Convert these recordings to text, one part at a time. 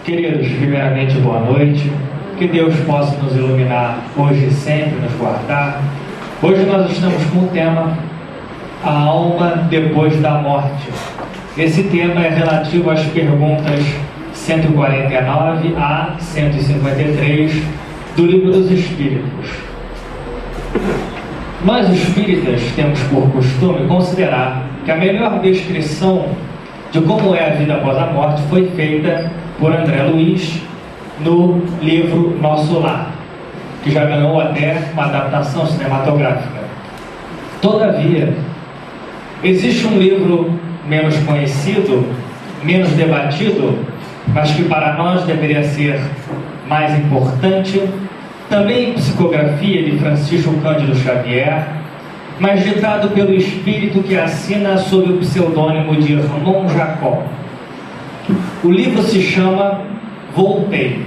Queridos, primeiramente, boa noite. Que Deus possa nos iluminar hoje e sempre, nos guardar. Hoje nós estamos com o tema A Alma Depois da Morte. Esse tema é relativo às perguntas 149 a 153 do Livro dos Espíritos. Nós espíritas temos por costume considerar que a melhor descrição de como é a vida após a morte foi feita por André Luiz no livro Nosso Lar, que já ganhou até uma adaptação cinematográfica. Todavia, existe um livro menos conhecido, menos debatido, mas que para nós deveria ser mais importante, também em psicografia de Francisco Cândido Xavier, mas ditado pelo espírito que assina sob o pseudônimo de Irmão Jacó. O livro se chama Voltei.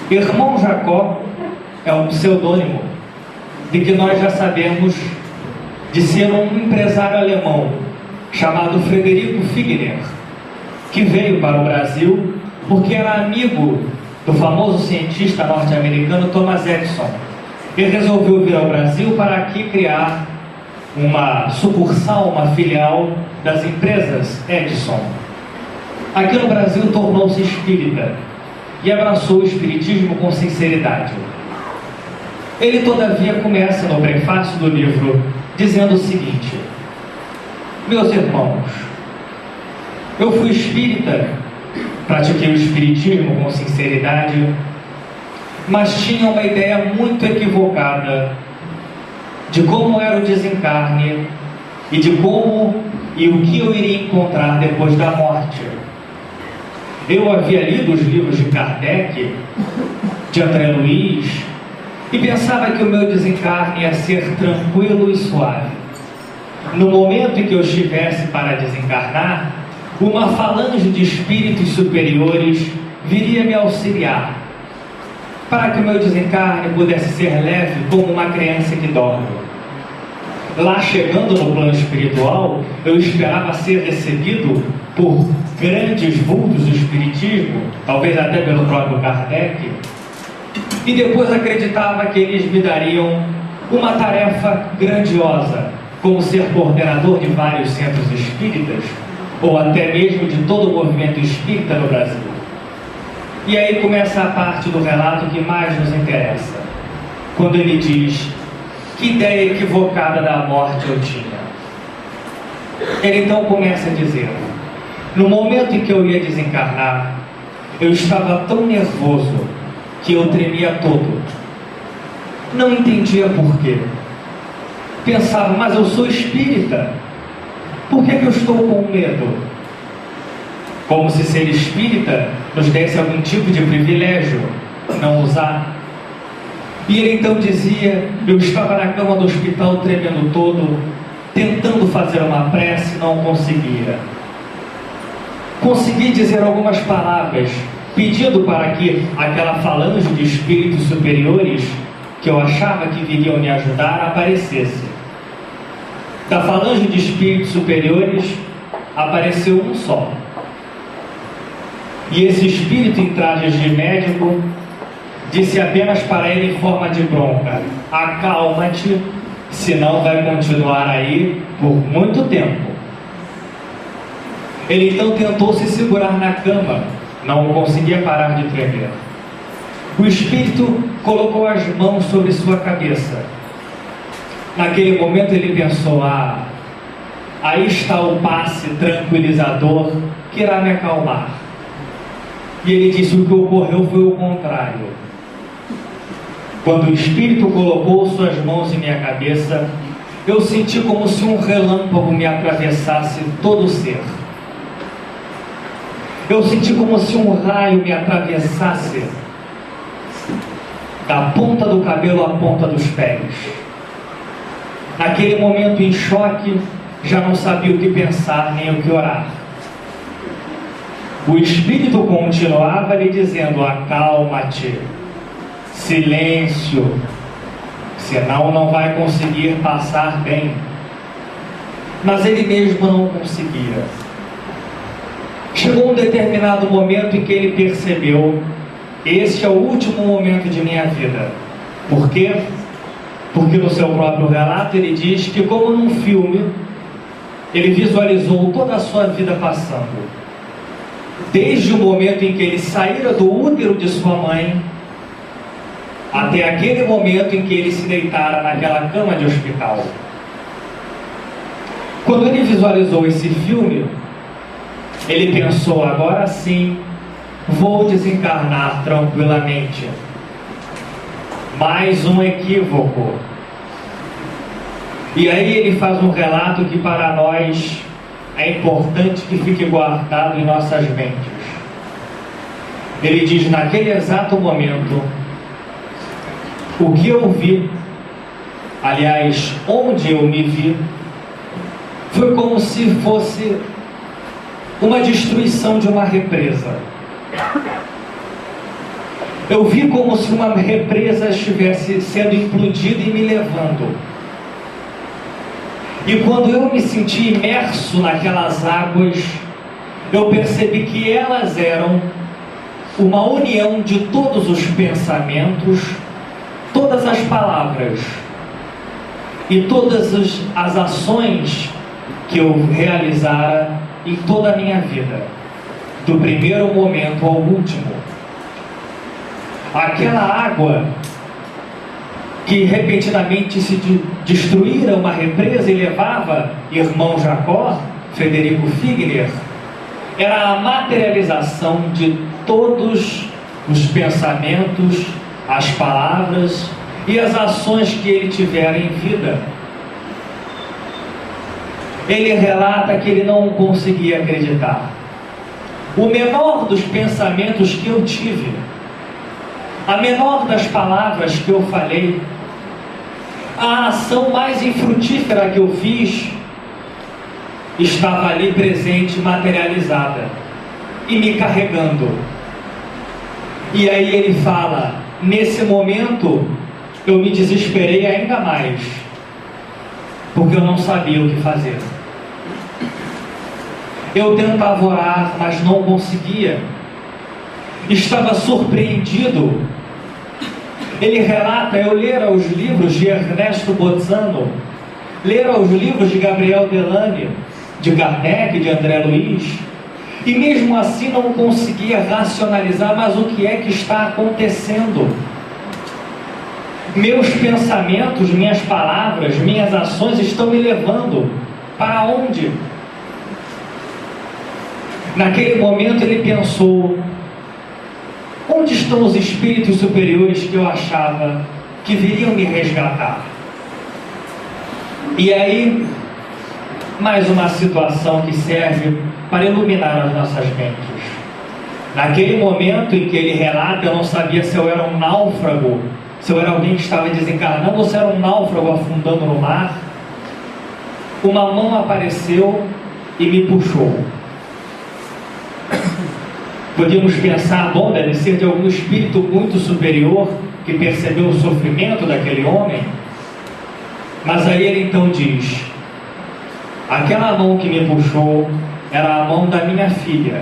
Irmão Jacó é um pseudônimo de que nós já sabemos de ser um empresário alemão chamado Frederico Figner, que veio para o Brasil porque era amigo do famoso cientista norte-americano Thomas Edison. Ele resolveu vir ao Brasil para aqui criar uma sucursal, uma filial das empresas Edison. Aqui no Brasil tornou-se espírita e abraçou o espiritismo com sinceridade. Ele, todavia, começa no prefácio do livro dizendo o seguinte: meus irmãos, eu fui espírita, pratiquei o espiritismo com sinceridade, mas tinha uma ideia muito equivocada de como era o desencarne e de como e o que eu iria encontrar depois da morte. Eu havia lido os livros de Kardec, de André Luiz, e pensava que o meu desencarne ia ser tranquilo e suave. No momento em que eu estivesse para desencarnar, uma falange de espíritos superiores viria me auxiliar, para que o meu desencarne pudesse ser leve como uma criança que dorme. Lá, chegando no plano espiritual, eu esperava ser recebido por grandes vultos do espiritismo, talvez até pelo próprio Kardec, e depois acreditava que eles me dariam uma tarefa grandiosa, como ser coordenador de vários centros espíritas, ou até mesmo de todo o movimento espírita no Brasil. E aí começa a parte do relato que mais nos interessa, quando ele diz: que ideia equivocada da morte eu tinha. Ele então começa a dizer: no momento em que eu ia desencarnar, eu estava tão nervoso que eu tremia todo. Não entendia por quê. Pensava, mas eu sou espírita, por que eu estou com medo? Como se ser espírita nos desse algum tipo de privilégio, não usar. E ele então dizia: eu estava na cama do hospital tremendo todo, tentando fazer uma prece, não conseguia. Consegui dizer algumas palavras, pedindo para que aquela falange de espíritos superiores, que eu achava que viriam me ajudar, aparecesse. Da falange de espíritos superiores, apareceu um só. E esse espírito em trajes de médico disse apenas para ele em forma de bronca: acalma-te, senão vai continuar aí por muito tempo. Ele então tentou se segurar na cama, não conseguia parar de tremer. O espírito colocou as mãos sobre sua cabeça. Naquele momento ele pensou: aí está o passe tranquilizador que irá me acalmar. E ele disse: o que ocorreu foi o contrário. Quando o espírito colocou suas mãos em minha cabeça, eu senti como se um relâmpago me atravessasse todo o ser. Eu senti como se um raio me atravessasse da ponta do cabelo à ponta dos pés. Naquele momento, em choque, já não sabia o que pensar nem o que orar. O espírito continuava lhe dizendo: acalma-te, silêncio, senão não vai conseguir passar bem. Mas ele mesmo não conseguia. Chegou um determinado momento em que ele percebeu: este é o último momento de minha vida. Por quê? Porque no seu próprio relato ele diz que, como num filme, ele visualizou toda a sua vida passando, desde o momento em que ele saíra do útero de sua mãe até aquele momento em que ele se deitara naquela cama de hospital. Quando ele visualizou esse filme, ele pensou: agora sim, vou desencarnar tranquilamente. Mais um equívoco. E aí ele faz um relato que para nós é importante que fique guardado em nossas mentes. Ele diz: naquele exato momento, o que eu vi, aliás, onde eu me vi, foi como se fosse uma destruição de uma represa. Eu vi como se uma represa estivesse sendo implodida e me levando. E quando eu me senti imerso naquelas águas, eu percebi que elas eram uma união de todos os pensamentos, todas as palavras e todas as ações que eu realizara em toda a minha vida, do primeiro momento ao último. Aquela água que repentinamente se destruíra uma represa e levava irmão Jacó, Frederico Figner, era a materialização de todos os pensamentos, as palavras e as ações que ele tivera em vida. Ele relata que ele não conseguia acreditar. O menor dos pensamentos que eu tive, a menor das palavras que eu falei, a ação mais infrutífera que eu fiz, estava ali presente, materializada e me carregando. E aí ele fala: nesse momento eu me desesperei ainda mais, porque eu não sabia o que fazer. Eu tentava orar, mas não conseguia. Estava surpreendido. Ele relata: eu lera os livros de Ernesto Bozano, lera os livros de Gabriel Delany, de Kardec, de André Luiz, e mesmo assim não conseguia racionalizar, mas o que é que está acontecendo? Meus pensamentos, minhas palavras, minhas ações estão me levando para onde? Naquele momento ele pensou: onde estão os espíritos superiores que eu achava que viriam me resgatar? E aí, mais uma situação que serve para iluminar as nossas mentes. Naquele momento em que ele relata, eu não sabia se eu era um náufrago, se eu era alguém que estava desencarnando, ou se era um náufrago afundando no mar. Uma mão apareceu e me puxou. Podíamos pensar: bom, deve ser de algum espírito muito superior que percebeu o sofrimento daquele homem. Mas aí ele então diz: aquela mão que me puxou era a mão da minha filha,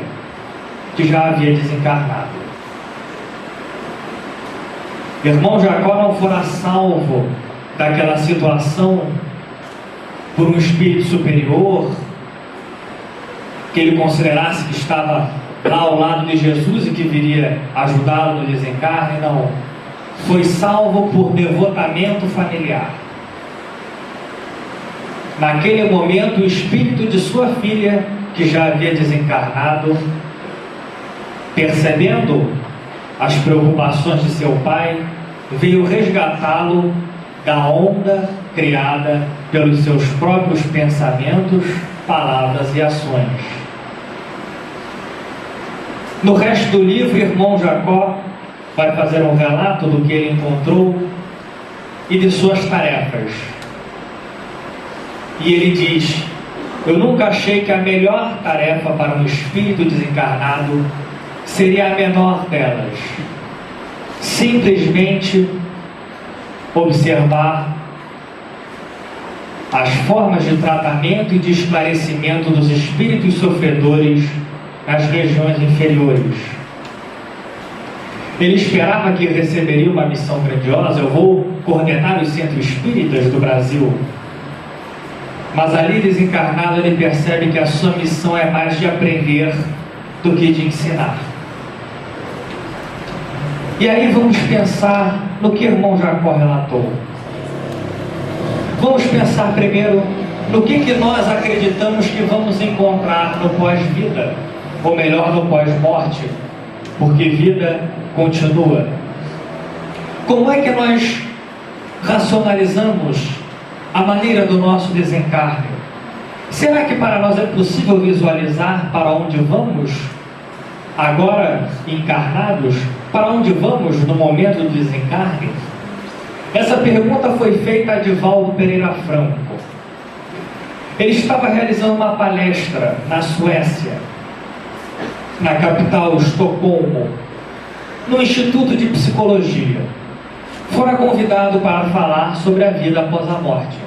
que já havia desencarnado. Irmão Jacó não fora salvo daquela situação por um espírito superior que ele considerasse que estava lá ao lado de Jesus e que viria ajudá-lo no desencarne. Não, foi salvo por devotamento familiar. Naquele momento, o espírito de sua filha, que já havia desencarnado, percebendo as preocupações de seu pai, veio resgatá-lo da onda criada pelos seus próprios pensamentos, palavras e ações. No resto do livro, irmão Jacó vai fazer um relato do que ele encontrou e de suas tarefas. E ele diz: eu nunca achei que a melhor tarefa para um espírito desencarnado seria a menor delas. Simplesmente observar as formas de tratamento e de esclarecimento dos espíritos sofredores nas regiões inferiores. Ele esperava que receberia uma missão grandiosa. Eu vou coordenar os centros espíritas do Brasil. Mas ali desencarnado ele percebe que a sua missão é mais de aprender do que de ensinar. E aí vamos pensar no que o irmão Jacó relatou. Vamos pensar primeiro no que nós acreditamos que vamos encontrar no pós-vida, ou melhor, no pós-morte, porque vida continua. Como é que nós racionalizamos a maneira do nosso desencarne? Será que para nós é possível visualizar para onde vamos, agora encarnados, para onde vamos no momento do desencarne? Essa pergunta foi feita a Divaldo Pereira Franco. Ele estava realizando uma palestra na Suécia, na capital Estocolmo, no Instituto de Psicologia. Fora convidado para falar sobre a vida após a morte.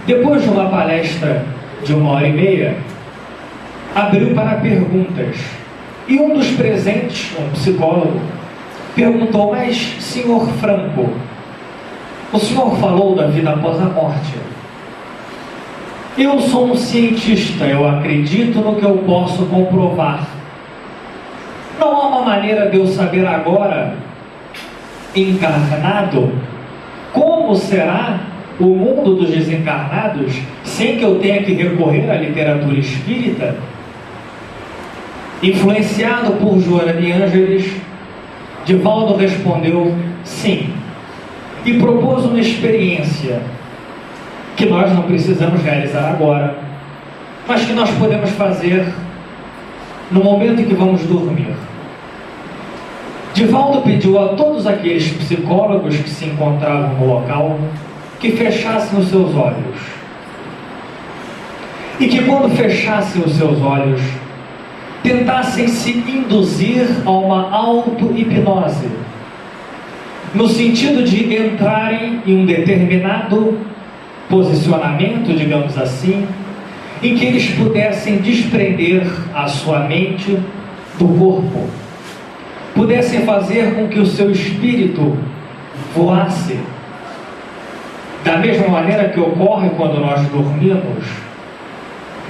Depois de uma palestra de 1h30, abriu para perguntas. E um dos presentes, um psicólogo, perguntou: mas, senhor Franco, o senhor falou da vida após a morte. Eu sou um cientista, eu acredito no que eu posso comprovar. Não há uma maneira de eu saber agora, encarnado, como será o mundo dos desencarnados, sem que eu tenha que recorrer à literatura espírita? Influenciado por Joana de Ângeles, Divaldo respondeu sim, e propôs uma experiência que nós não precisamos realizar agora, mas que nós podemos fazer no momento em que vamos dormir. Divaldo pediu a todos aqueles psicólogos que se encontravam no local que fechassem os seus olhos. E que quando fechassem os seus olhos, tentassem se induzir a uma auto-hipnose, no sentido de entrarem em um determinado posicionamento, digamos assim, em que eles pudessem desprender a sua mente do corpo, pudessem fazer com que o seu espírito voasse, da mesma maneira que ocorre quando nós dormimos.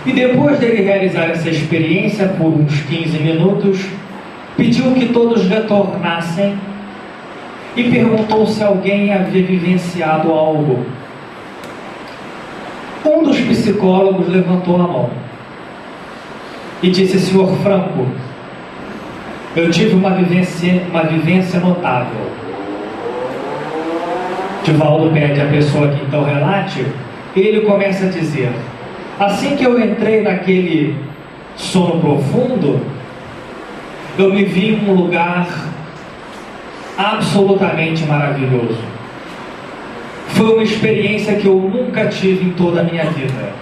E depois dele realizar essa experiência por uns 15 minutos, pediu que todos retornassem e perguntou se alguém havia vivenciado algo. Um dos psicólogos levantou a mão e disse: senhor Franco, eu tive uma vivência notável. Divaldo pede à pessoa que então relate, e ele começa a dizer: assim que eu entrei naquele sono profundo, eu me vi em um lugar absolutamente maravilhoso. Foi uma experiência que eu nunca tive em toda a minha vida.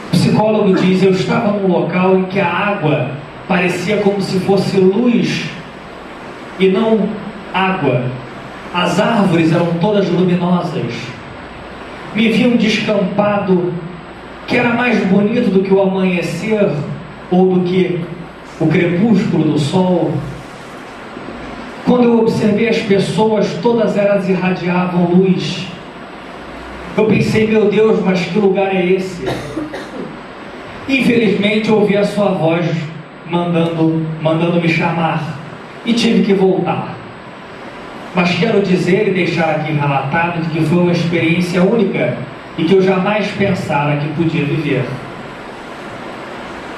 O psicólogo diz: eu estava num local em que a água parecia como se fosse luz e não água. As árvores eram todas luminosas. Me vi um descampado que era mais bonito do que o amanhecer ou do que o crepúsculo do sol. Quando eu observei as pessoas, todas elas irradiavam luz. Eu pensei: meu Deus, mas que lugar é esse? Infelizmente eu ouvi a sua voz mandando me chamar e tive que voltar. Mas quero dizer e deixar aqui relatado de que foi uma experiência única e que eu jamais pensara que podia viver.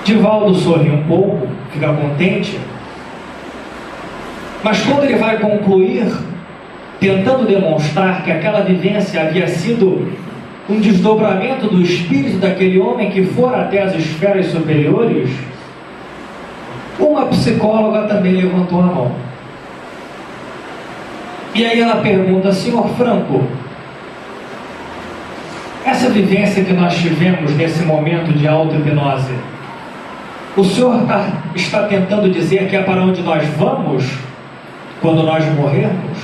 Divaldo sorri um pouco, fica contente, mas quando ele vai concluir, tentando demonstrar que aquela vivência havia sido um desdobramento do espírito daquele homem que fora até as esferas superiores, uma psicóloga também levantou a mão. E aí ela pergunta: senhor Franco, essa vivência que nós tivemos nesse momento de auto-hipnose, o senhor está tentando dizer que é para onde nós vamos quando nós morrermos?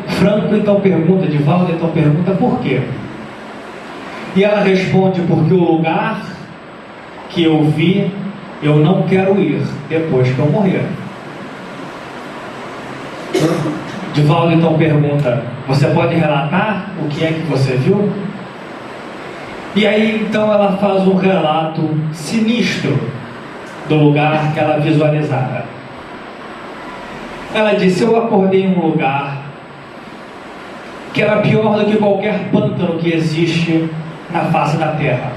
Franco então pergunta, Divaldo então pergunta: por quê? E ela responde: porque o lugar que eu vi, eu não quero ir depois que eu morrer. Divaldo então pergunta: você pode relatar o que é que você viu? E aí então ela faz um relato sinistro do lugar que ela visualizara. Ela disse: eu acordei em um lugar que era pior do que qualquer pântano que existe na face da terra.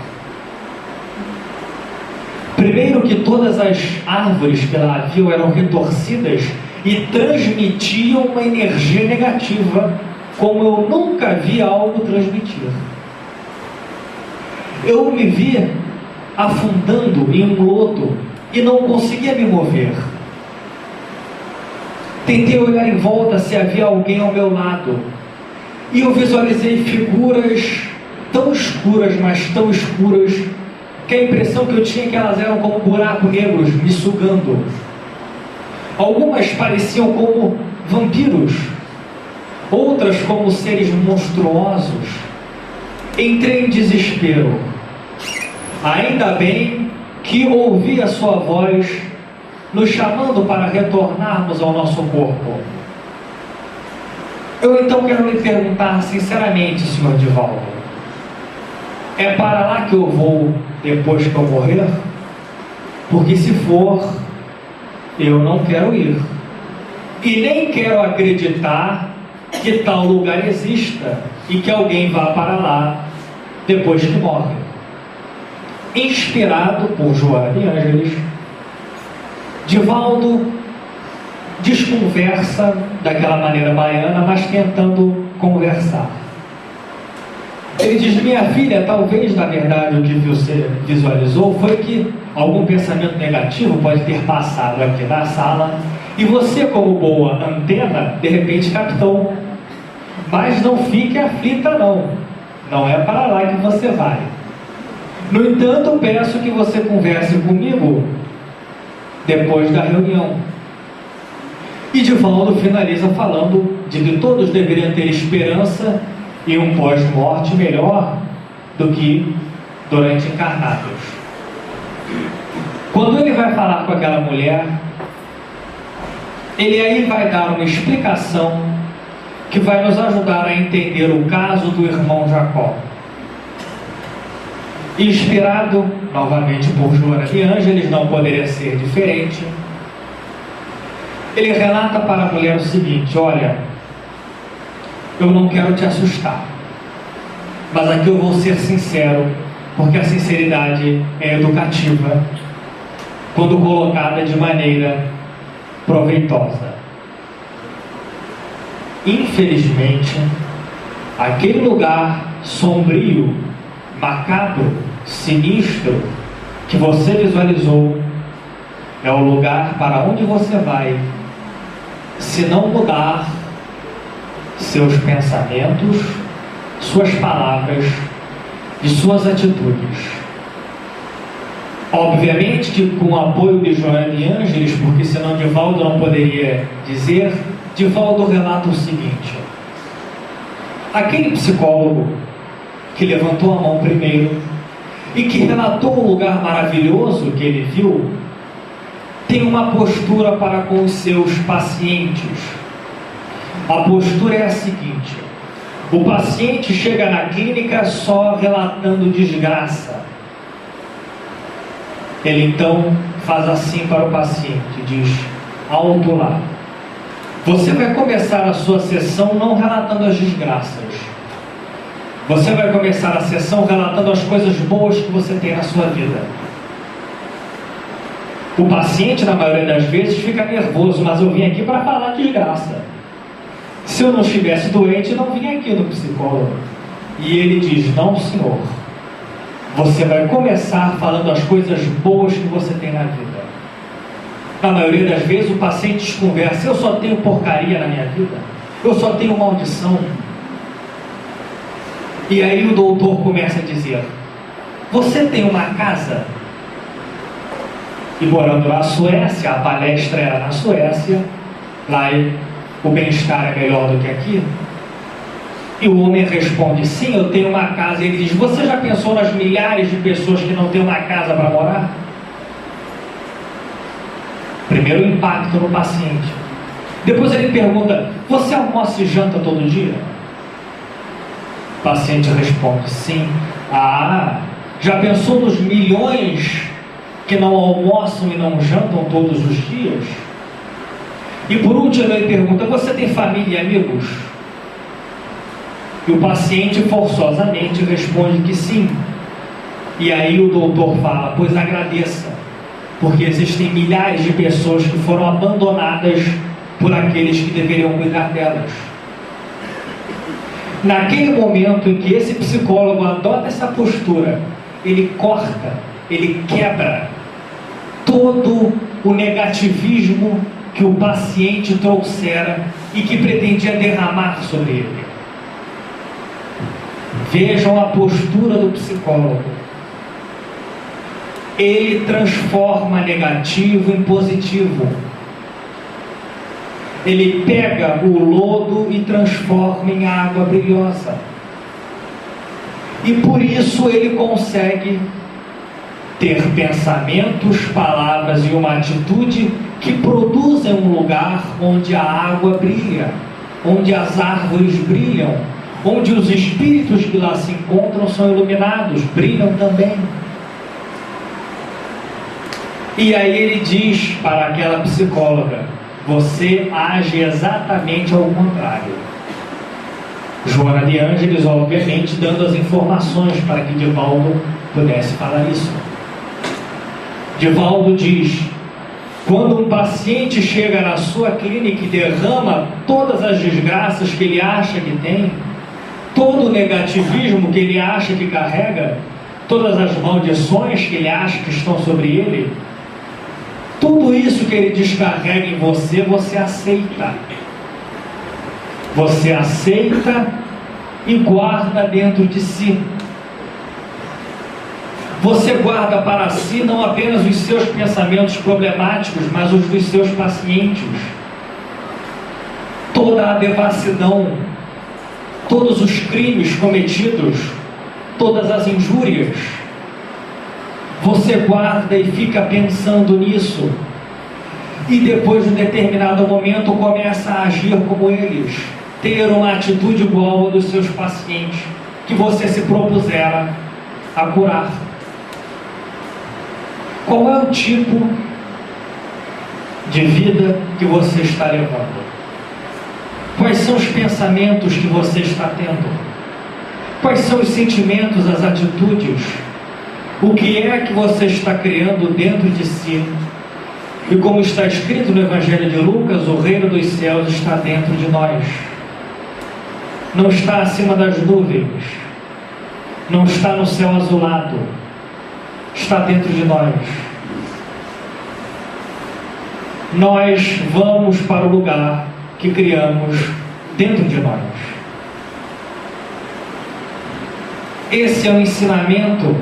Primeiro que todas as árvores que lá haviam eram retorcidas e transmitiam uma energia negativa, como eu nunca vi algo transmitir. Eu me vi afundando em um lodo e não conseguia me mover. Tentei olhar em volta se havia alguém ao meu lado, e eu visualizei figuras tão escuras, mas tão escuras, que a impressão que eu tinha é que elas eram como buracos negros me sugando. Algumas pareciam como vampiros, outras como seres monstruosos. Entrei em desespero. Ainda bem que ouvi a sua voz nos chamando para retornarmos ao nosso corpo. Eu então quero lhe perguntar sinceramente, Sr. Divaldo, é para lá que eu vou depois que eu morrer? Porque se for, eu não quero ir. E nem quero acreditar que tal lugar exista e que alguém vá para lá depois que morre. Inspirado por Joana de Ângeles, Divaldo desconversa daquela maneira baiana, mas tentando conversar. Ele diz: minha filha, talvez na verdade o que você visualizou foi que algum pensamento negativo pode ter passado aqui na sala e você, como boa antena, de repente captou. Mas não fique aflita não, não é para lá que você vai. No entanto, peço que você converse comigo depois da reunião. E Divaldo finaliza falando de que todos deveriam ter esperança e um pós-morte melhor do que durante encarnados. Quando ele vai falar com aquela mulher, ele aí vai dar uma explicação que vai nos ajudar a entender o caso do irmão Jacó. Inspirado novamente por Joana de Ângeles, não poderia ser diferente, ele relata para a mulher o seguinte: olha, eu não quero te assustar, mas aqui eu vou ser sincero, porque a sinceridade é educativa quando colocada de maneira proveitosa. Infelizmente, aquele lugar sombrio, macabro, sinistro que você visualizou é o lugar para onde você vai se não mudar seus pensamentos, suas palavras e suas atitudes. Obviamente que com o apoio de Joana de Ângeles, porque senão Divaldo não poderia dizer, Divaldo relata o seguinte: aquele psicólogo que levantou a mão primeiro e que relatou o lugar maravilhoso que ele viu, tem uma postura para com os seus pacientes. A postura é a seguinte: o paciente chega na clínica só relatando desgraça. Ele então faz assim para o paciente, diz: alto lá. Você vai começar a sua sessão não relatando as desgraças. Você vai começar a sessão relatando as coisas boas que você tem na sua vida. O paciente, na maioria das vezes, fica nervoso, mas eu vim aqui para falar de desgraça. Se eu não estivesse doente, eu não vim aqui no psicólogo. E ele diz: não, senhor. Você vai começar falando as coisas boas que você tem na vida. Na maioria das vezes, o paciente desconversa: eu só tenho porcaria na minha vida. Eu só tenho maldição. E aí o doutor começa a dizer: você tem uma casa? E morando na Suécia, a palestra era na Suécia, lá o bem-estar é melhor do que aqui. E o homem responde: sim, eu tenho uma casa. Ele diz: você já pensou nas milhares de pessoas que não têm uma casa para morar? Primeiro o impacto no paciente. Depois ele pergunta: você almoça e janta todo dia? O paciente responde: sim. Ah, já pensou nos milhões que não almoçam e não jantam todos os dias? E por último ele pergunta: você tem família e amigos? E o paciente forçosamente responde que sim. E aí o doutor fala: pois agradeça, porque existem milhares de pessoas que foram abandonadas por aqueles que deveriam cuidar delas. Naquele momento em que esse psicólogo adota essa postura, ele corta, ele quebra todo o negativismo que o paciente trouxera e que pretendia derramar sobre ele. Vejam a postura do psicólogo. Ele transforma negativo em positivo. Ele pega o lodo e transforma em água brilhosa. E por isso ele consegue ter pensamentos, palavras e uma atitude que produzem um lugar onde a água brilha, onde as árvores brilham, onde os espíritos que lá se encontram são iluminados, brilham também. E aí ele diz para aquela psicóloga: você age exatamente ao contrário. Joana de Ângeles, obviamente, dando as informações para que Divaldo pudesse falar isso. Divaldo diz: quando um paciente chega na sua clínica e derrama todas as desgraças que ele acha que tem, todo o negativismo que ele acha que carrega, todas as maldições que ele acha que estão sobre ele, tudo isso que ele descarrega em você, você aceita. Você aceita e guarda dentro de si. Você guarda para si não apenas os seus pensamentos problemáticos, mas os dos seus pacientes. Toda a devassidão, todos os crimes cometidos, todas as injúrias, você guarda e fica pensando nisso, e depois de um determinado momento começa a agir como eles, ter uma atitude igual a dos seus pacientes que você se propusera a curar. Qual é o tipo de vida que você está levando? Quais são os pensamentos que você está tendo? Quais são os sentimentos, as atitudes? O que é que você está criando dentro de si? E como está escrito no Evangelho de Lucas, o reino dos céus está dentro de nós. Não está acima das nuvens. Não está no céu azulado. Está dentro de nós. Nós vamos para o lugar que criamos dentro de nós. Esse é o ensinamento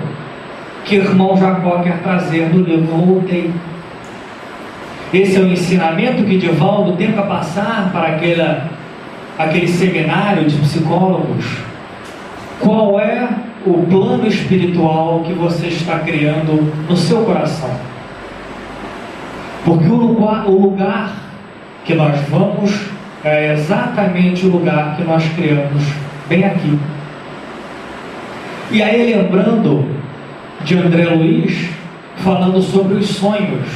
que o irmão Jacó quer trazer no livro Voltei. Esse é o ensinamento que Divaldo tenta passar para aquele seminário de psicólogos. Qual é o plano espiritual que você está criando no seu coração? Porque o lugar que nós vamos é exatamente o lugar que nós criamos bem aqui. E aí, lembrando de André Luiz falando sobre os sonhos,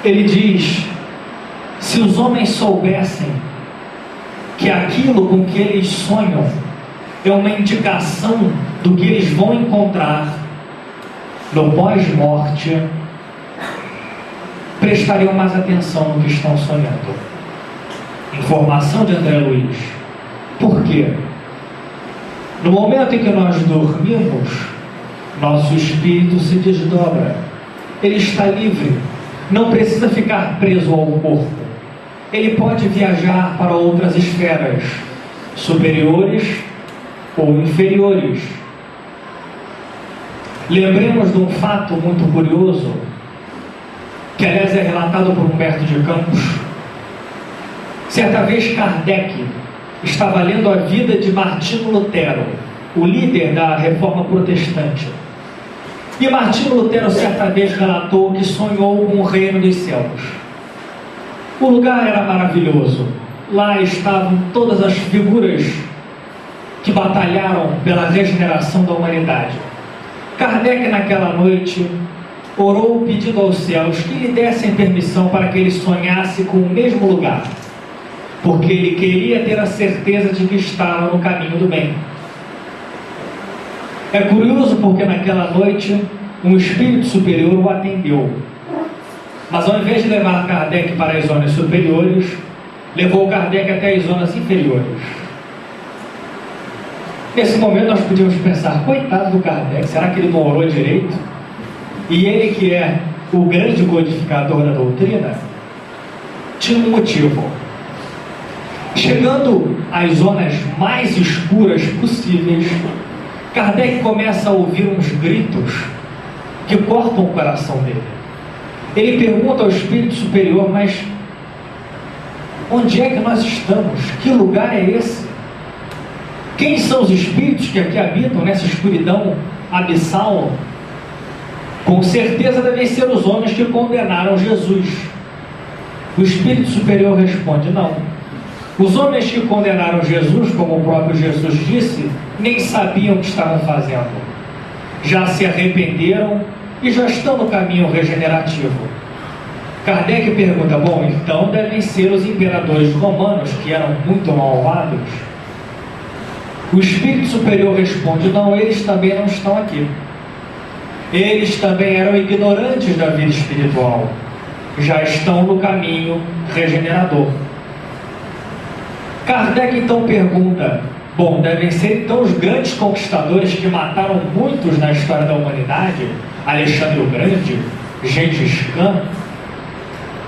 ele diz: se os homens soubessem que aquilo com que eles sonham é uma indicação do que eles vão encontrar no pós-morte, prestariam mais atenção no que estão sonhando. Informação de André Luiz. Por quê? No momento em que nós dormimos, nosso espírito se desdobra. Ele está livre. Não precisa ficar preso ao corpo. Ele pode viajar para outras esferas, superiores ou inferiores. Lembremos de um fato muito curioso, que aliás é relatado por Humberto de Campos. Certa vez Kardec estava lendo a vida de Martinho Lutero, o líder da Reforma Protestante. E Martinho Lutero certa vez relatou que sonhou com o reino dos céus. O lugar era maravilhoso. Lá estavam todas as figuras que batalharam pela regeneração da humanidade. Kardec, naquela noite, orou pedindo aos céus que lhe dessem permissão para que ele sonhasse com o mesmo lugar, porque ele queria ter a certeza de que estava no caminho do bem. É curioso porque naquela noite um espírito superior o atendeu, mas ao invés de levar Kardec para as zonas superiores, levou Kardec até as zonas inferiores. Nesse momento nós podíamos pensar, coitado do Kardec, será que ele não orou direito? E ele, que é o grande codificador da doutrina, tinha um motivo. Chegando às zonas mais escuras possíveis, Kardec começa a ouvir uns gritos que cortam o coração dele. Ele pergunta ao espírito superior, mas onde é que nós estamos? Que lugar é esse? Quem são os espíritos que aqui habitam nessa escuridão abissal? Com certeza devem ser os homens que condenaram Jesus. O espírito superior responde, não. Os homens que condenaram Jesus, como o próprio Jesus disse, nem sabiam o que estavam fazendo. Já se arrependeram e já estão no caminho regenerativo. Kardec pergunta, bom, então devem ser os imperadores romanos, que eram muito malvados? O espírito superior responde, não, eles também não estão aqui. Eles também eram ignorantes da vida espiritual. Já estão no caminho regenerador. Kardec então pergunta, bom, devem ser então os grandes conquistadores que mataram muitos na história da humanidade, Alexandre o Grande, Gengis Khan?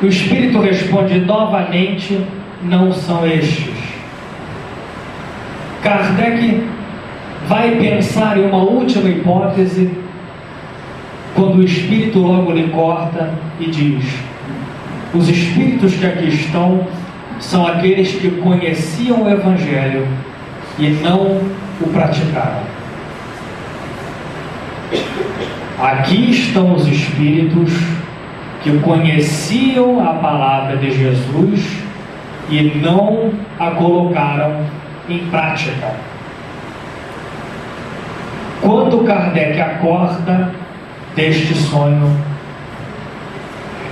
O espírito responde novamente, não são estes. Kardec vai pensar em uma última hipótese, quando o espírito logo lhe corta e diz, os espíritos que aqui estão são aqueles que conheciam o Evangelho e não o praticaram. Aqui estão os espíritos que conheciam a palavra de Jesus e não a colocaram em prática. Quando Kardec acorda deste sonho,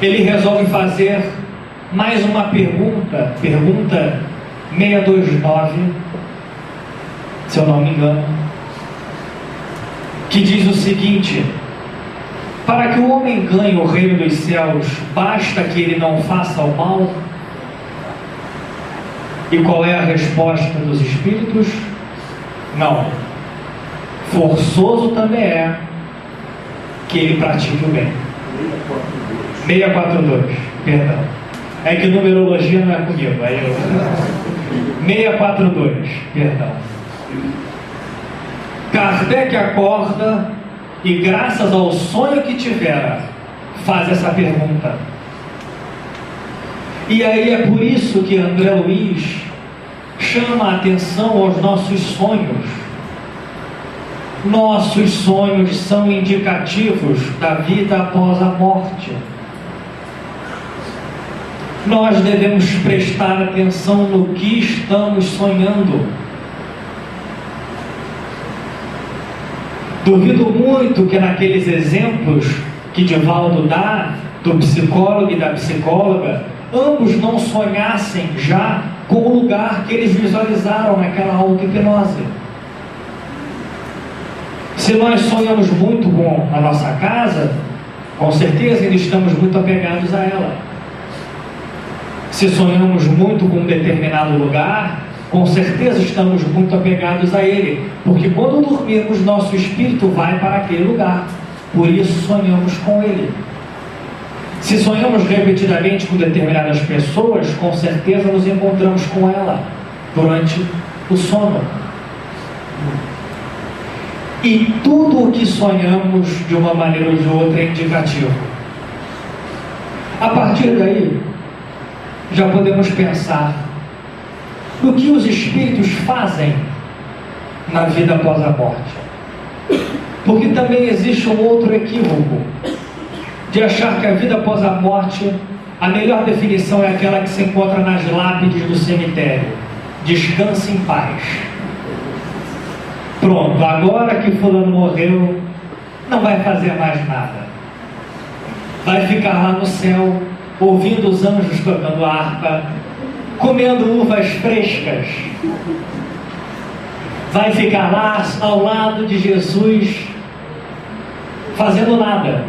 ele resolve fazer mais uma pergunta 629, se eu não me engano, que diz o seguinte, para que o homem ganhe o reino dos céus, basta que ele não faça o mal? E qual é a resposta dos espíritos? Não. Forçoso também é que ele pratique o bem. 642, perdão. É que numerologia não é comigo. Aí eu... 642, perdão. Kardec acorda e, graças ao sonho que tivera, faz essa pergunta. E aí é por isso que André Luiz chama a atenção aos nossos sonhos. Nossos sonhos são indicativos da vida após a morte. Nós devemos prestar atenção no que estamos sonhando. Duvido muito que naqueles exemplos que Divaldo dá, do psicólogo e da psicóloga, ambos não sonhassem já com o lugar que eles visualizaram naquela auto-hipnose. Se nós sonhamos muito com a nossa casa, com certeza ainda estamos muito apegados a ela. Se sonhamos muito com um determinado lugar, com certeza estamos muito apegados a ele, porque quando dormirmos, nosso espírito vai para aquele lugar, por isso sonhamos com ele. Se sonhamos repetidamente com determinadas pessoas, com certeza nos encontramos com ela durante o sono. E tudo o que sonhamos de uma maneira ou de outra é indicativo. A partir daí, já podemos pensar do que os espíritos fazem na vida após a morte. Porque também existe um outro equívoco de achar que a vida após a morte, a melhor definição é aquela que se encontra nas lápides do cemitério: descanse em paz. Pronto, agora que fulano morreu, não vai fazer mais nada. Vai ficar lá no céu, ouvindo os anjos tocando harpa, comendo uvas frescas. Vai ficar lá ao lado de Jesus, fazendo nada.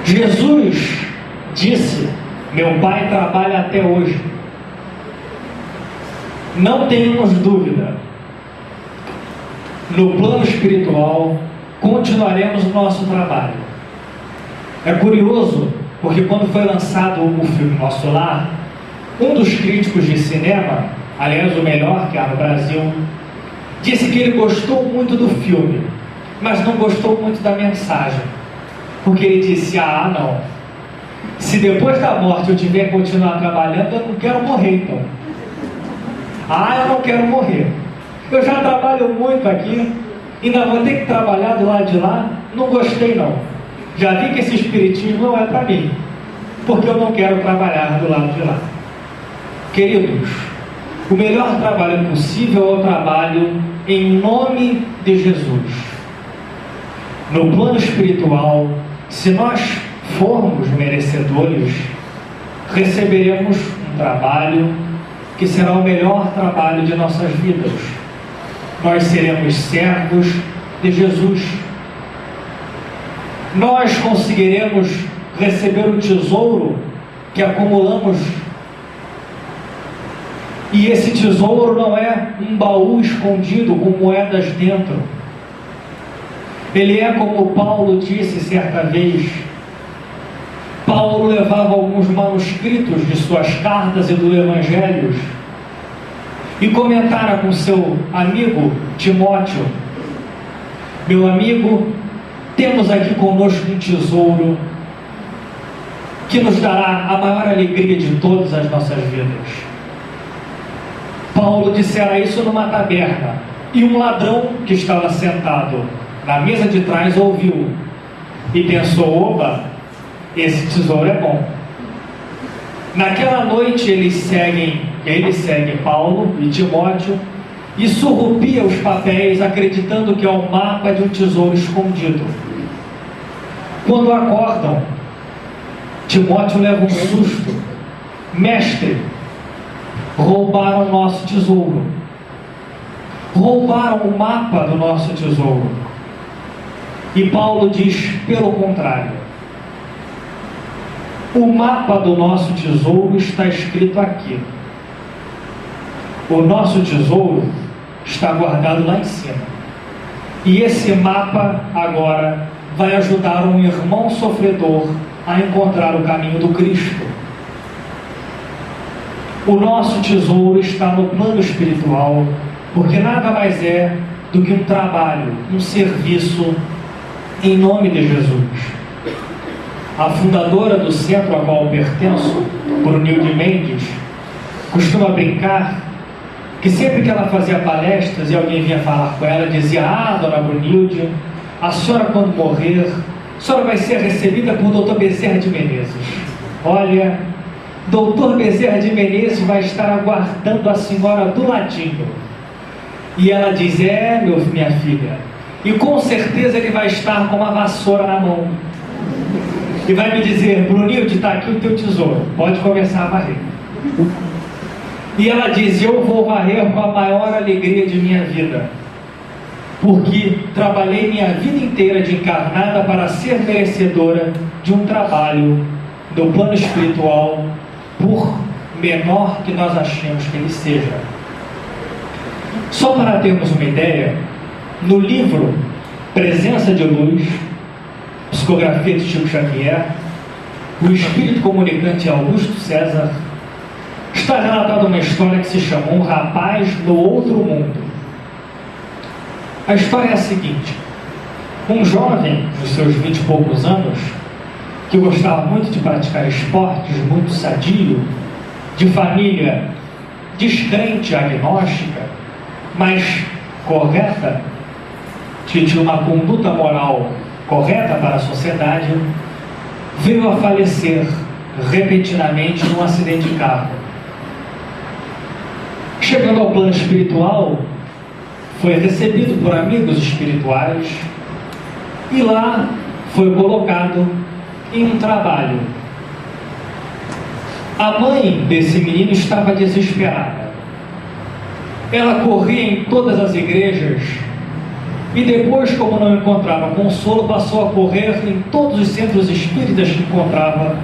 Jesus disse: meu Pai trabalha até hoje. Não tenhamos dúvida, no plano espiritual continuaremos o nosso trabalho. É curioso, porque quando foi lançado o filme Nosso Lar, um dos críticos de cinema, aliás o melhor que há no Brasil, disse que ele gostou muito do filme, mas não gostou muito da mensagem, porque ele disse: ah, não, se depois da morte eu tiver que continuar trabalhando, eu não quero morrer então. Ah, eu não quero morrer, eu já trabalho muito aqui, ainda vou ter que trabalhar do lado de lá, não gostei não, já vi que esse espiritismo não é para mim, porque eu não quero trabalhar do lado de lá. Queridos, o melhor trabalho possível é o trabalho em nome de Jesus. No plano espiritual, se nós formos merecedores, receberemos um trabalho que será o melhor trabalho de nossas vidas. Nós seremos servos de Jesus. Nós conseguiremos receber o tesouro que acumulamos. E esse tesouro não é um baú escondido com moedas dentro. Ele é, como Paulo disse certa vez. Paulo levava alguns manuscritos de suas cartas e do Evangelho e comentara com seu amigo Timóteo: meu amigo, temos aqui conosco um tesouro que nos dará a maior alegria de todas as nossas vidas. Paulo dissera isso numa taberna, e um ladrão que estava sentado na mesa de trás ouviu e pensou: oba, esse tesouro é bom. Naquela noite ele segue Paulo e Timóteo e surrupia os papéis, acreditando que é o mapa de um tesouro escondido. Quando acordam, Timóteo leva um susto: mestre, roubaram o nosso tesouro, roubaram o mapa do nosso tesouro. E Paulo diz: pelo contrário, o mapa do nosso tesouro está escrito aqui. O nosso tesouro está guardado lá em cima. E esse mapa agora vai ajudar um irmão sofredor a encontrar o caminho do Cristo. O nosso tesouro está no plano espiritual, porque nada mais é do que um trabalho, um serviço em nome de Jesus. A fundadora do centro a qual pertenço, Brunilde Mendes, costuma brincar que sempre que ela fazia palestras e alguém vinha falar com ela, dizia: ah, dona Brunilde, a senhora quando morrer, a senhora vai ser recebida por doutor Bezerra de Menezes. Olha, doutor Bezerra de Menezes vai estar aguardando a senhora do ladinho. E ela diz: é, minha filha, e com certeza ele vai estar com uma vassoura na mão e vai me dizer: Brunilde, está aqui o teu tesouro, pode começar a varrer. E ela diz: eu vou varrer com a maior alegria de minha vida, porque trabalhei minha vida inteira de encarnada para ser merecedora de um trabalho do plano espiritual, por menor que nós achemos que ele seja. Só para termos uma ideia, no livro Presença de Luz, psicografia de Chico Xavier, o espírito comunicante Augusto César, está relatada uma história que se chama Um Rapaz no Outro Mundo. A história é a seguinte: um jovem, nos seus 20 e poucos anos, que gostava muito de praticar esportes, muito sadio, de família descrente, agnóstica, mas correta, que tinha uma conduta moral correta para a sociedade, veio a falecer repentinamente num acidente de carro. Chegando ao plano espiritual, foi recebido por amigos espirituais e lá foi colocado em um trabalho. A mãe desse menino estava desesperada. Ela corria em todas as igrejas e depois, como não encontrava consolo, passou a correr em todos os centros espíritas que encontrava,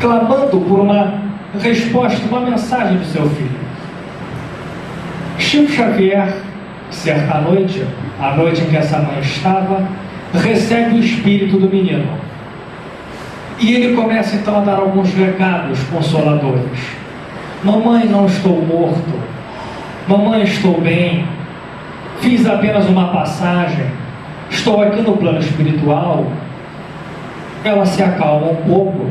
clamando por uma resposta, uma mensagem do seu filho. Chico Xavier, certa noite, a noite em que essa mãe estava, recebe o espírito do menino. E ele começa então a dar alguns recados consoladores. Mamãe, não estou morto. Mamãe, estou bem. Fiz apenas uma passagem. Estou aqui no plano espiritual. Ela se acalma um pouco,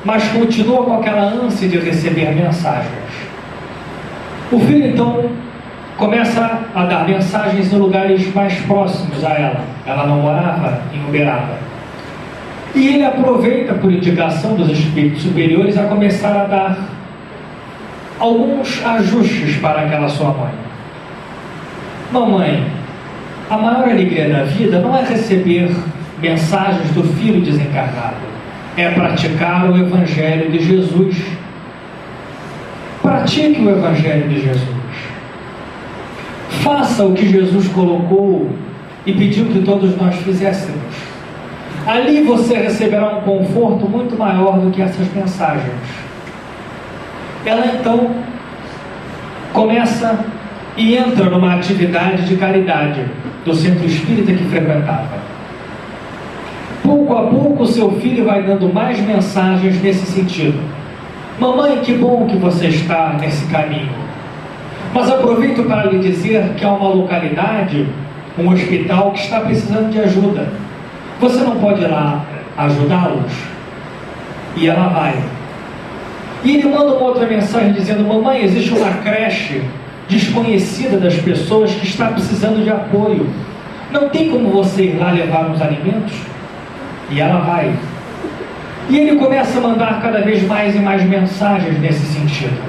mas continua com aquela ânsia de receber mensagens. O filho então começa a dar mensagens em lugares mais próximos a ela. Ela não morava em Uberaba. E ele aproveita, por indicação dos espíritos superiores, a começar a dar alguns ajustes para aquela sua mãe. Mamãe, a maior alegria da vida não é receber mensagens do filho desencarnado, é praticar o Evangelho de Jesus. Pratique o Evangelho de Jesus. Faça o que Jesus colocou e pediu que todos nós fizéssemos. Ali você receberá um conforto muito maior do que essas mensagens. Ela então começa e entra numa atividade de caridade do centro espírita que frequentava. Pouco a pouco o seu filho vai dando mais mensagens nesse sentido. Mamãe, que bom que você está nesse caminho. Mas aproveito para lhe dizer que há uma localidade, um hospital que está precisando de ajuda. Você não pode ir lá ajudá-los? E ela vai. E ele manda uma outra mensagem dizendo: mamãe, existe uma creche desconhecida das pessoas que está precisando de apoio. Não tem como você ir lá levar uns alimentos? E ela vai. E ele começa a mandar cada vez mais e mais mensagens nesse sentido.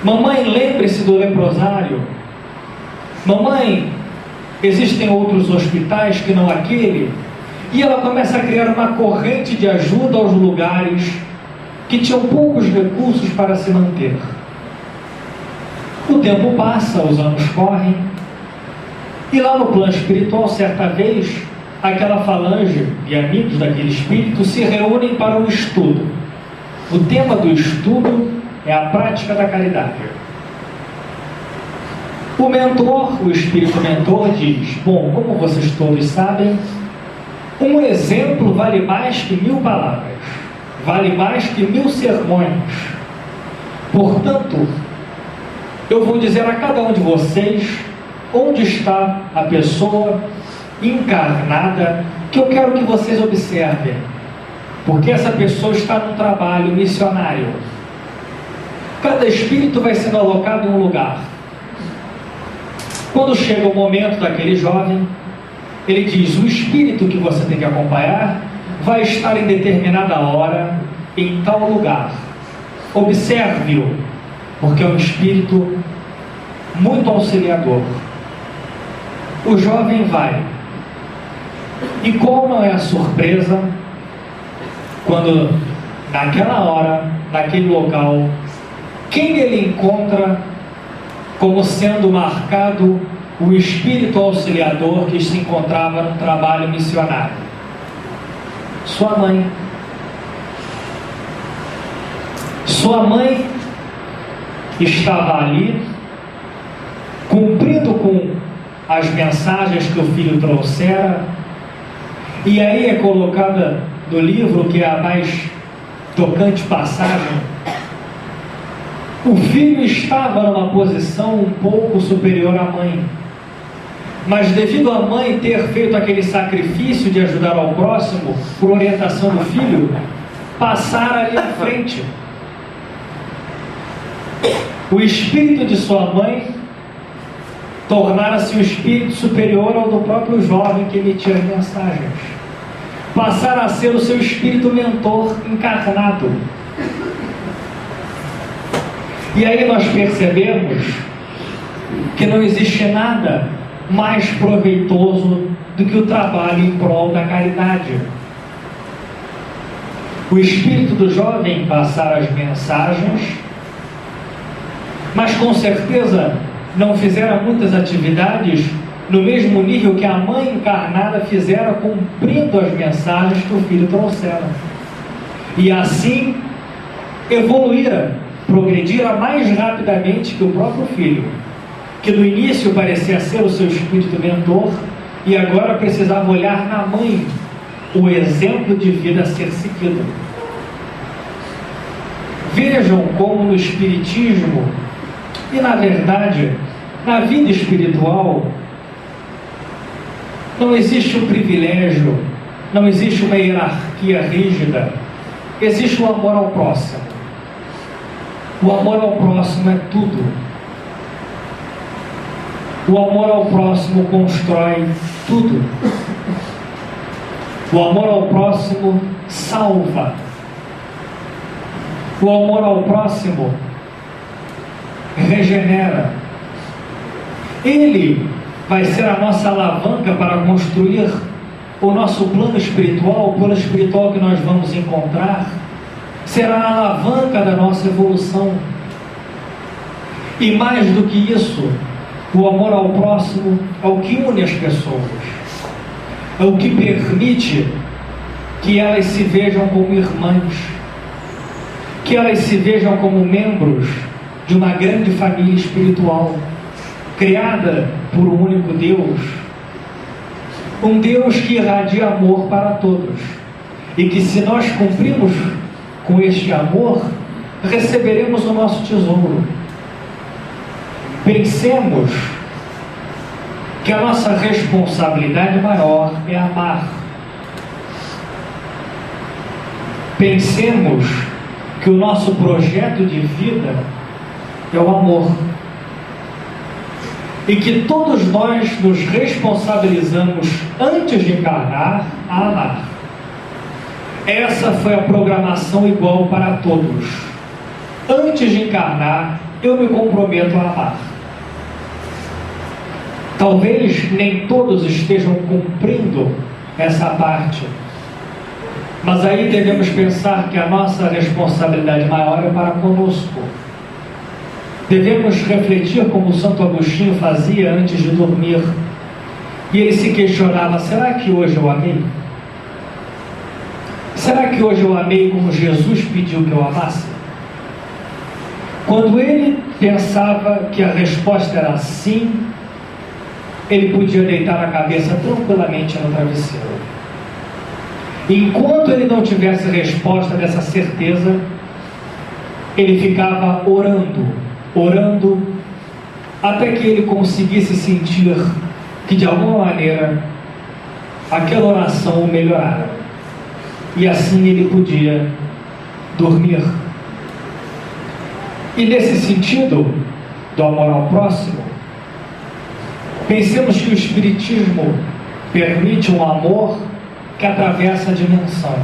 Mamãe, lembre-se do leprosário. Mamãe, existem outros hospitais que não aquele. E ela começa a criar uma corrente de ajuda aos lugares que tinham poucos recursos para se manter. O tempo passa, os anos correm, e lá no plano espiritual, certa vez, aquela falange de amigos daquele espírito se reúnem para o estudo. O tema do estudo é a prática da caridade. O mentor, o espírito mentor, diz: bom, como vocês todos sabem, um exemplo vale mais que 1000 palavras, vale mais que 1000 sermões. Portanto, eu vou dizer a cada um de vocês onde está a pessoa encarnada que eu quero que vocês observem, porque essa pessoa está num trabalho missionário. Cada espírito vai sendo alocado em um lugar. Quando chega o momento daquele jovem, ele diz: o espírito que você tem que acompanhar vai estar em determinada hora em tal lugar. Observe-o, porque é um espírito muito auxiliador. O jovem vai. E qual não é a surpresa quando naquela hora, naquele local, quem ele encontra como sendo marcado o espírito auxiliador que se encontrava no trabalho missionário? Sua mãe. Sua mãe estava ali, cumprindo com as mensagens que o filho trouxera, e aí é colocada no livro, que é a mais tocante passagem. O filho estava numa posição um pouco superior à mãe, mas devido à mãe ter feito aquele sacrifício de ajudar ao próximo, por orientação do filho, passar ali à frente. O espírito de sua mãe tornara-se um espírito superior ao do próprio jovem que emitia as mensagens. Passara a ser o seu espírito mentor encarnado. E aí nós percebemos que não existe nada mais proveitoso do que o trabalho em prol da caridade. O espírito do jovem passara as mensagens, mas com certeza não fizera muitas atividades no mesmo nível que a mãe encarnada fizera, cumprindo as mensagens que o filho trouxera. E assim evoluíra, progredira mais rapidamente que o próprio filho, que no início parecia ser o seu espírito mentor e agora precisava olhar na mãe o exemplo de vida a ser seguido. Vejam como no Espiritismo e, na verdade, na vida espiritual, não existe um privilégio, não existe uma hierarquia rígida, existe o amor ao próximo. O amor ao próximo é tudo. O amor ao próximo constrói tudo. O amor ao próximo salva. O amor ao próximo regenera. Ele vai ser a nossa alavanca para construir o nosso plano espiritual. O plano espiritual que nós vamos encontrar será a alavanca da nossa evolução. E mais do que isso, o amor ao próximo é o que une as pessoas, é o que permite que elas se vejam como irmãs, que elas se vejam como membros de uma grande família espiritual, criada por um único Deus, um Deus que irradia amor para todos, e que, se nós cumprimos com este amor, receberemos o nosso tesouro. Pensemos que a nossa responsabilidade maior é amar. Pensemos que o nosso projeto de vida é o amor. E que todos nós nos responsabilizamos, antes de encarnar, a amar. Essa foi a programação igual para todos. Antes de encarnar, eu me comprometo a amar. Talvez nem todos estejam cumprindo essa parte, mas aí devemos pensar que a nossa responsabilidade maior é para conosco. Devemos refletir como Santo Agostinho fazia antes de dormir. E ele se questionava: será que hoje eu amei? Será que hoje eu amei como Jesus pediu que eu amasse? Quando ele pensava que a resposta era sim, ele podia deitar a cabeça tranquilamente no travesseiro. Enquanto ele não tivesse resposta dessa certeza, ele ficava orando, até que ele conseguisse sentir que, de alguma maneira, aquela oração o melhorara. E assim ele podia dormir. E nesse sentido do amor ao próximo, pensemos que o Espiritismo permite um amor que atravessa dimensões.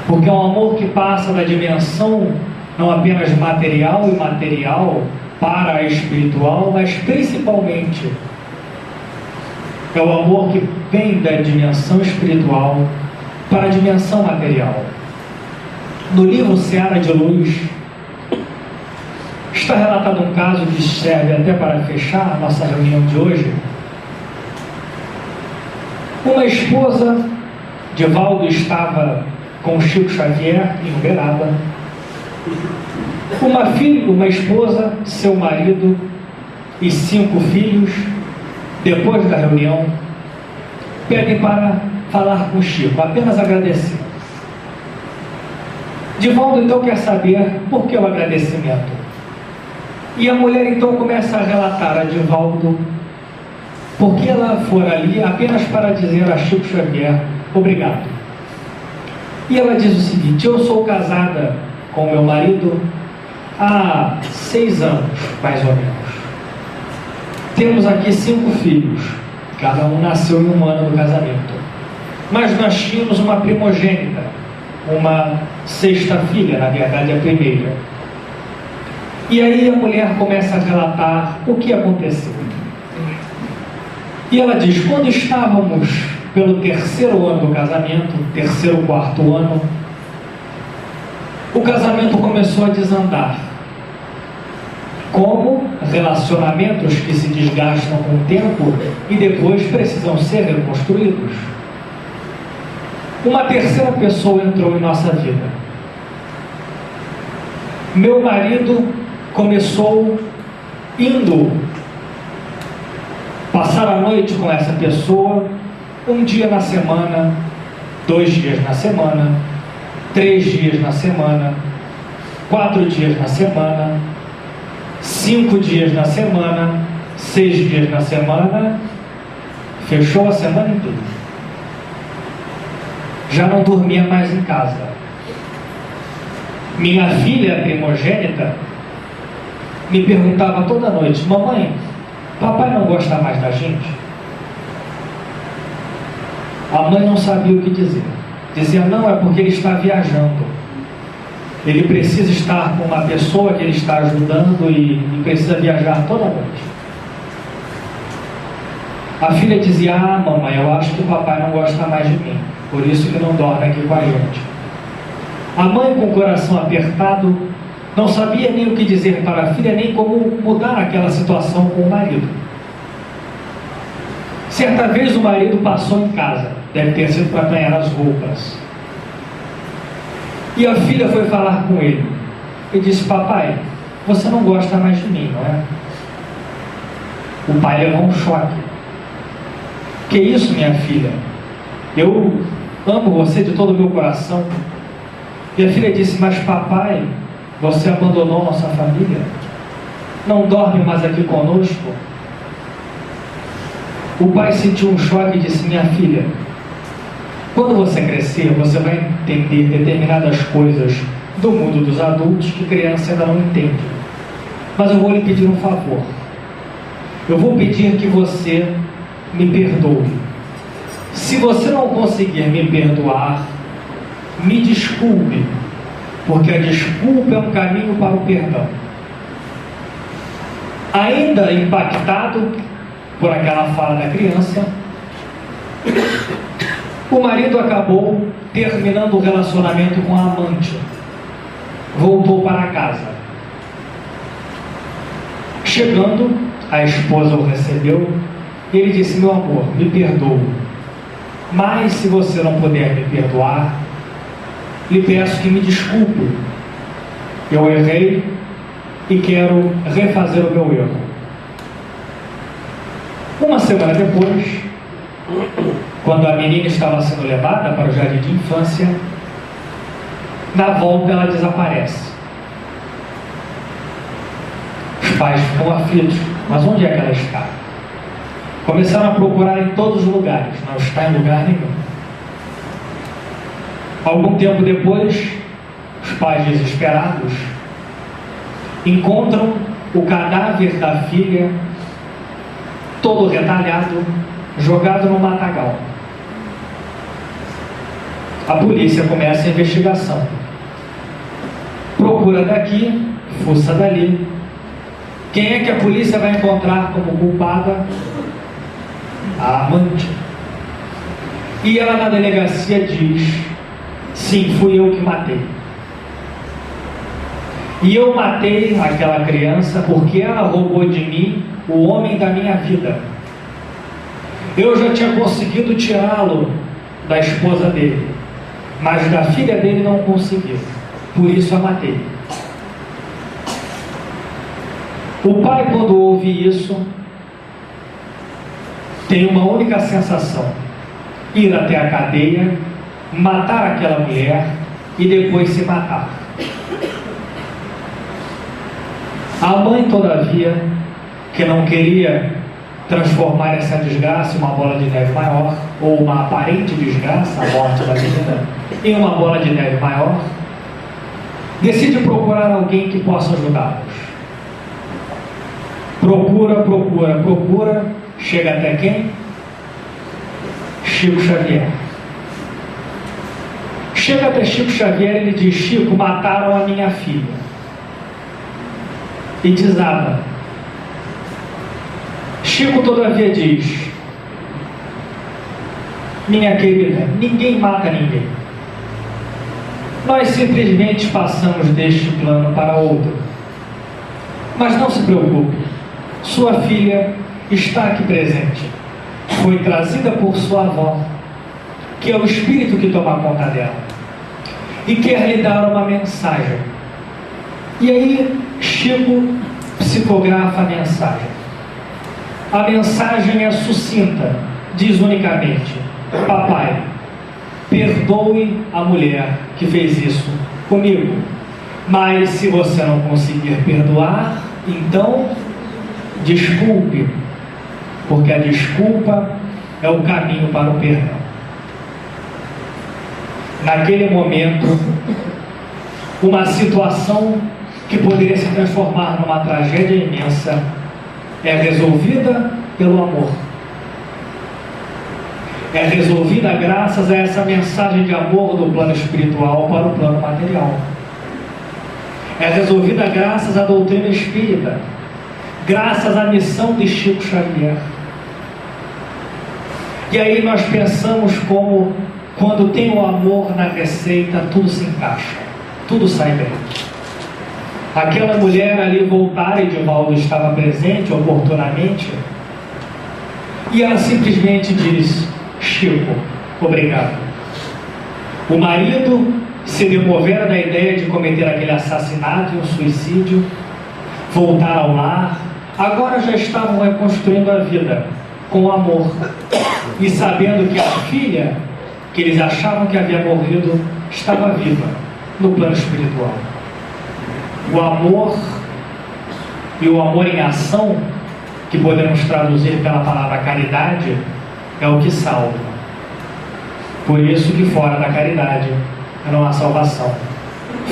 Porque é um amor que passa da dimensão não apenas material e imaterial para a espiritual, mas principalmente é o amor que vem da dimensão espiritual para a dimensão material. No livro Seara de Luz está relatado um caso que serve até para fechar a nossa reunião de hoje. Uma esposa, Divaldo estava com Chico Xavier em Uberaba. Uma esposa, seu marido e 5 filhos, depois da reunião, pedem para falar com Chico, apenas agradecer. Divaldo então quer saber por que o agradecimento. E a mulher então começa a relatar a Divaldo porque ela for ali apenas para dizer a Chico Xavier obrigado. E ela diz o seguinte: eu sou casada com meu marido há 6 anos, mais ou menos. Temos aqui 5 filhos, cada um nasceu em um ano do casamento. Mas nós tínhamos uma primogênita, uma 6ª filha, na verdade a primeira. E aí a mulher começa a relatar o que aconteceu. E ela diz: quando estávamos pelo 3º ano do casamento, 3º, 4º ano, o casamento começou a desandar. Como relacionamentos que se desgastam com o tempo e depois precisam ser reconstruídos. Uma 3ª pessoa entrou em nossa vida. Meu marido começou indo passar a noite com essa pessoa, um dia na semana, 2 dias na semana, 3 dias na semana, 4 dias na semana, 5 dias na semana, 6 dias na semana, fechou a semana inteira. Já não dormia mais em casa. Minha filha primogênita me perguntava toda noite: mamãe, papai não gosta mais da gente? A mãe não sabia o que dizer. Dizia: não, é porque ele está viajando. Ele precisa estar com uma pessoa que ele está ajudando e precisa viajar toda noite. A filha dizia: ah, mamãe, eu acho que o papai não gosta mais de mim, por isso que não dorme aqui com a gente. A mãe, com o coração apertado, não sabia nem o que dizer para a filha, nem como mudar aquela situação com o marido. Certa vez o marido passou em casa, deve ter sido para ganhar as roupas. E a filha foi falar com ele e disse: papai, você não gosta mais de mim, não é? O pai levou um choque. Que isso, minha filha? Eu amo você de todo o meu coração. E a filha disse: mas papai, você abandonou nossa família? Não dorme mais aqui conosco? O pai sentiu um choque e disse: minha filha, quando você crescer, você vai entender determinadas coisas do mundo dos adultos que criança ainda não entende. Mas eu vou lhe pedir um favor. Eu vou pedir que você me perdoe. Se você não conseguir me perdoar, me desculpe, porque a desculpa é um caminho para o perdão. Ainda impactado por aquela fala da criança, o marido acabou terminando o relacionamento com a amante. Voltou para casa. Chegando, a esposa o recebeu e ele disse: meu amor, me perdoa, mas se você não puder me perdoar, lhe peço que me desculpe. Eu errei e quero refazer o meu erro. Uma semana depois, quando a menina estava sendo levada para o jardim de infância, na volta ela desaparece. Os pais ficam aflitos: mas onde é que ela está? Começaram a procurar em todos os lugares, não está em lugar nenhum. Algum tempo depois, os pais, desesperados, encontram o cadáver da filha todo retalhado, jogado no matagal. A polícia começa a investigação. Procura daqui, fuça dali. Quem é que a polícia vai encontrar como culpada? A amante. E ela na delegacia diz: sim, fui eu que matei. E eu matei aquela criança porque ela roubou de mim o homem da minha vida. Eu já tinha conseguido tirá-lo da esposa dele, mas da filha dele não conseguiu. Por isso a matei. O pai, quando ouve isso, tem uma única sensação: ir até a cadeia, matar aquela mulher e depois se matar. A mãe, todavia, que não queria transformar essa desgraça em uma bola de neve maior, ou uma aparente desgraça, a morte da menina, em uma bola de neve maior, decide procurar alguém que possa ajudá-los. Procura, chega até quem? Chico Xavier. Chega até Chico Xavier e ele diz: Chico, mataram a minha filha. E desaba. Chico todavia diz: minha querida, ninguém mata ninguém. Nós simplesmente passamos deste plano para outro. Mas não se preocupe, sua filha está aqui presente. Foi trazida por sua avó, que é o espírito que toma conta dela, e quer lhe dar uma mensagem. E aí Chico psicografa a mensagem. A mensagem é sucinta, diz unicamente: papai, perdoe a mulher que fez isso comigo, mas se você não conseguir perdoar, então desculpe, porque a desculpa é o caminho para o perdão. Naquele momento, uma situação que poderia se transformar numa tragédia imensa é resolvida pelo amor. É resolvida graças a essa mensagem de amor do plano espiritual para o plano material. É resolvida graças à doutrina espírita, graças à missão de Chico Xavier. E aí nós pensamos como, quando tem o amor na receita, tudo se encaixa, tudo sai bem. Aquela mulher ali voltara, e Divaldo estava presente oportunamente, e ela simplesmente diz: Chico, obrigado. O marido se demovera da ideia de cometer aquele assassinato e um suicídio, voltar ao lar. Agora já estavam reconstruindo a vida com amor, e sabendo que a filha, que eles achavam que havia morrido, estava viva no plano espiritual. O amor, e o amor em ação, que podemos traduzir pela palavra caridade, é o que salva. Por isso que fora da caridade não há salvação.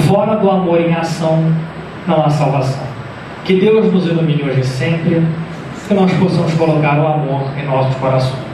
Fora do amor em ação não há salvação. Que Deus nos ilumine hoje e sempre, que nós possamos colocar o amor em nossos corações.